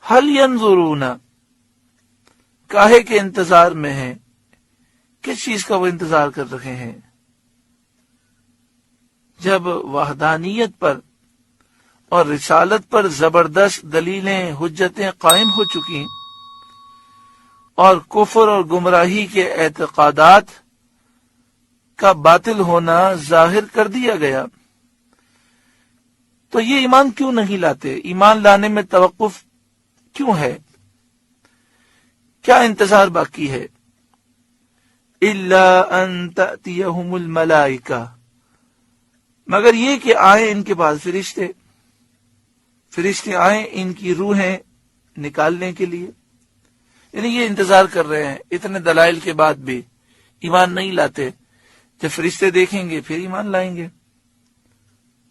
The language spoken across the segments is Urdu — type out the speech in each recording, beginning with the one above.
ہل ینظرون، کاہے کے انتظار میں ہیں، کس چیز کا وہ انتظار کر رہے ہیں؟ جب وحدانیت پر اور رسالت پر زبردست دلیلیں، حجتیں قائم ہو چکی اور کفر اور گمراہی کے اعتقادات کا باطل ہونا ظاہر کر دیا گیا، تو یہ ایمان کیوں نہیں لاتے؟ ایمان لانے میں توقف کیوں ہے؟ کیا انتظار باقی ہے؟ الا ان تأتیہم الملائکہ، مگر یہ کہ آئیں ان کے پاس فرشتے آئیں ان کی روحیں نکالنے کے لیے. یعنی یہ انتظار کر رہے ہیں، اتنے دلائل کے بعد بھی ایمان نہیں لاتے. جب فرشتے دیکھیں گے پھر ایمان لائیں گے،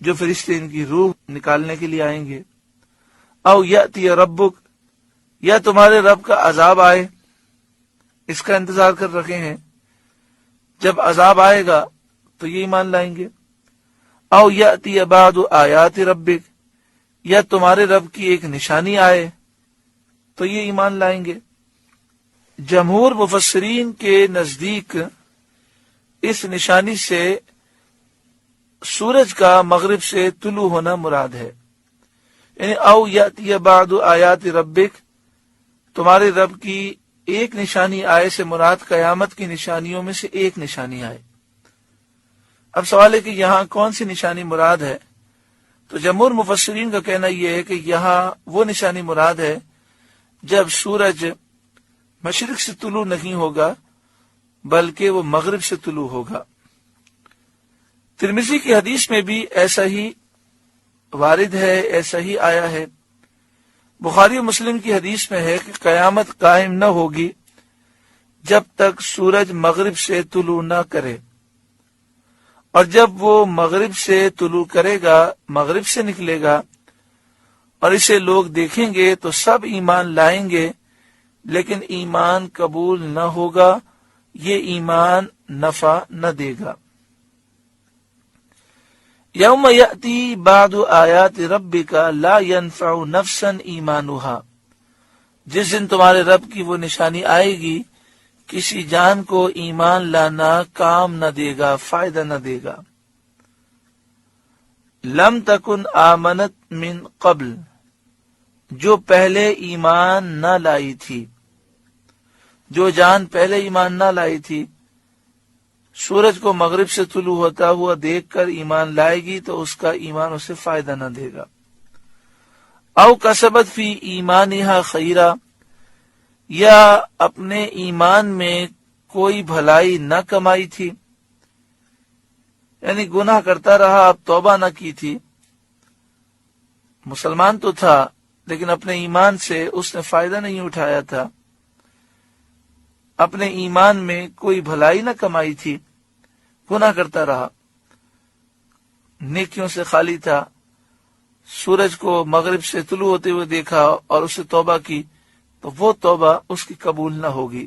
جو فرشتے ان کی روح نکالنے کے لیے آئیں گے. او یأتی ربک، یا تمہارے رب کا عذاب آئے، اس کا انتظار کر رکھے ہیں. جب عذاب آئے گا تو یہ ایمان لائیں گے. او یأتی بعض آیات ربک، یا تمہارے رب کی ایک نشانی آئے تو یہ ایمان لائیں گے. جمہور مفسرین کے نزدیک اس نشانی سے سورج کا مغرب سے طلوع ہونا مراد ہے. یعنی او یأتی بعض آیات ربک، تمہارے رب کی ایک نشانی آئے سے مراد قیامت کی نشانیوں میں سے ایک نشانی آئے. اب سوال ہے کہ یہاں کون سی نشانی مراد ہے؟ تو جمہور مفسرین کا کہنا یہ ہے کہ یہاں وہ نشانی مراد ہے جب سورج مشرق سے طلوع نہیں ہوگا بلکہ وہ مغرب سے طلوع ہوگا. ترمذی کی حدیث میں بھی ایسا ہی وارد ہے، ایسا ہی آیا ہے. بخاری و مسلم کی حدیث میں ہے کہ قیامت قائم نہ ہوگی جب تک سورج مغرب سے طلوع نہ کرے، اور جب وہ مغرب سے طلوع کرے گا، مغرب سے نکلے گا اور اسے لوگ دیکھیں گے تو سب ایمان لائیں گے، لیکن ایمان قبول نہ ہوگا، یہ ایمان نفع نہ دے گا. یوم یأتی بعض آیات ربک لا ینفع نفسا ایمانها، جس دن تمہارے رب کی وہ نشانی آئے گی کسی جان کو ایمان لانا کام نہ دے گا، فائدہ نہ دے گا. لم تکن آمنت من قبل، جو پہلے ایمان نہ لائی تھی، جو جان پہلے ایمان نہ لائی تھی، سورج کو مغرب سے طلوع ہوتا ہوا دیکھ کر ایمان لائے گی تو اس کا ایمان اسے فائدہ نہ دے گا. او کسبت فی ایمانہا خیرا، یا اپنے ایمان میں کوئی بھلائی نہ کمائی تھی، یعنی گناہ کرتا رہا، اب توبہ نہ کی تھی. مسلمان تو تھا لیکن اپنے ایمان سے اس نے فائدہ نہیں اٹھایا تھا، اپنے ایمان میں کوئی بھلائی نہ کمائی تھی، گناہ کرتا رہا، نیکیوں سے خالی تھا. سورج کو مغرب سے طلوع ہوتے ہوئے دیکھا اور اسے توبہ کی تو وہ توبہ اس کی قبول نہ ہوگی.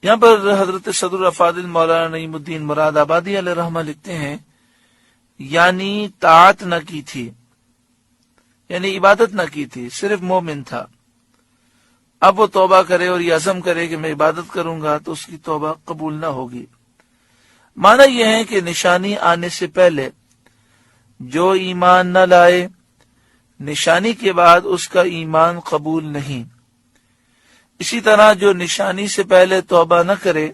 یہاں پر حضرت صدر الافاضل مولانا نعیم الدین مراد آبادی علیہ رحمہ لکھتے ہیں یعنی طاعت نہ کی تھی، یعنی عبادت نہ کی تھی، صرف مومن تھا. اب وہ توبہ کرے اور یہ عزم کرے کہ میں عبادت کروں گا تو اس کی توبہ قبول نہ ہوگی. معنی یہ ہے کہ نشانی آنے سے پہلے جو ایمان نہ لائے، نشانی کے بعد اس کا ایمان قبول نہیں. اسی طرح جو نشانی سے پہلے توبہ نہ کرے،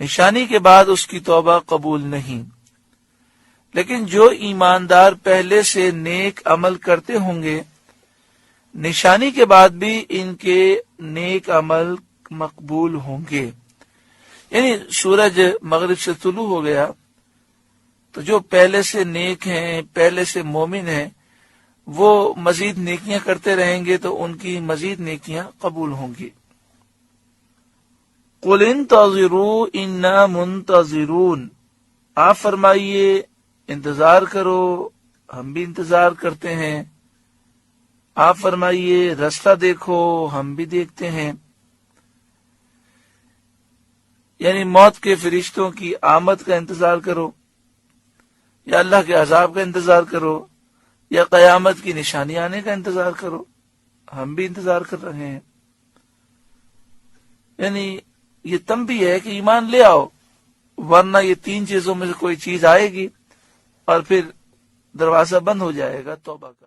نشانی کے بعد اس کی توبہ قبول نہیں. لیکن جو ایماندار پہلے سے نیک عمل کرتے ہوں گے، نشانی کے بعد بھی ان کے نیک عمل مقبول ہوں گے. یعنی سورج مغرب سے طلوع ہو گیا تو جو پہلے سے نیک ہیں، پہلے سے مومن ہیں، وہ مزید نیکیاں کرتے رہیں گے تو ان کی مزید نیکیاں قبول ہوں گی. قُلْ انتظروا اِنَّا مُنتظرون، آپ فرمائیے انتظار کرو، ہم بھی انتظار کرتے ہیں. آپ فرمائیے رستہ دیکھو، ہم بھی دیکھتے ہیں. یعنی موت کے فرشتوں کی آمد کا انتظار کرو یا اللہ کے عذاب کا انتظار کرو یا قیامت کی نشانی آنے کا انتظار کرو. ہم بھی انتظار کر رہے ہیں. یعنی یہ تنبیہ ہے کہ ایمان لے آؤ، ورنہ یہ 3 چیزوں میں سے کوئی چیز آئے گی اور پھر دروازہ بند ہو جائے گا توبہ کا.